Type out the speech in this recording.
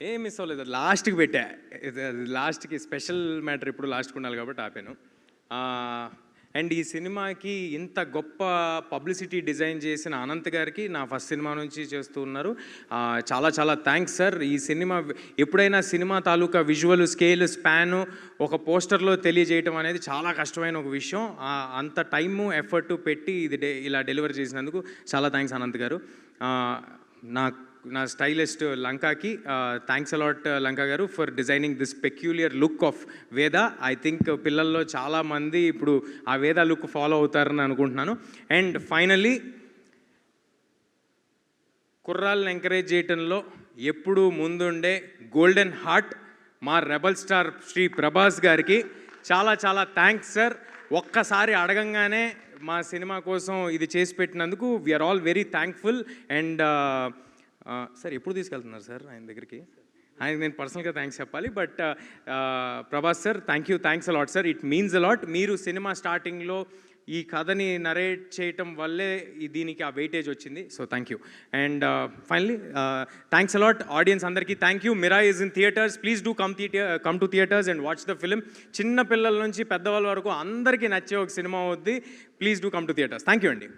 ఏం మిస్ అవ్వలేదు, లాస్ట్కి పెట్టా. లాస్ట్కి స్పెషల్ మ్యాటర్ ఇప్పుడు లాస్ట్కి ఉండాలి కాబట్టి ఆపాను. అండ్ ఈ సినిమాకి ఇంత గొప్ప పబ్లిసిటీ డిజైన్ చేసిన అనంత్ గారికి నా ఫస్ట్ సినిమా నుంచి చేస్తూ ఉన్నారు. చాలా చాలా థ్యాంక్స్ సార్. ఈ సినిమా ఎప్పుడైనా సినిమా తాలూకా విజువల్ స్కేల్ స్పాను ఒక పోస్టర్లో తెలియజేయటం అనేది చాలా కష్టమైన ఒక విషయం. అంత టైము ఎఫర్ట్ పెట్టి ఇది ఇలా డెలివర్ చేసినందుకు చాలా థ్యాంక్స్ అనంత్ గారు. నా స్టైలిస్ట్ లంకాకి థ్యాంక్స్ అలాట్ లంకా గారు for designing this peculiar look of వేద. ఐ థింక్ పిల్లల్లో చాలామంది ఇప్పుడు ఆ వేద లుక్ ఫాలో అవుతారని అనుకుంటున్నాను. అండ్ ఫైనల్లీ కుర్రాళ్ళని ఎంకరేజ్ చేయటంలో ఎప్పుడూ ముందుండే గోల్డెన్ హార్ట్ మా రెబల్ స్టార్ శ్రీ ప్రభాస్ గారికి చాలా చాలా థ్యాంక్స్ సార్. ఒక్కసారి అడగంగానే మా సినిమా కోసం ఇది చేసి పెట్టినందుకు we are all very thankful. And sir ఎప్పుడు తీసుకెళ్తున్నారు సార్ ఆయన దగ్గరికి? ఆయనకి నేను పర్సనల్గా థ్యాంక్స్ చెప్పాలి. But Prabhas sir thanks a lot sir. It means a lot. మీరు సినిమా స్టార్టింగ్లో ఈ కథని నరేట్ చేయటం వల్లే దీనికి ఆ వెయిటేజ్ వచ్చింది. So thank you. And finally thanks a lot audience అందరికీ. Thank you. Mirai is in theatres. Please do come to theatres and watch the film. చిన్న పిల్లల నుంచి పెద్దవాళ్ళ వరకు అందరికీ నచ్చే ఒక సినిమా అవుద్ది. Please do come to theatres. Thank you అండి.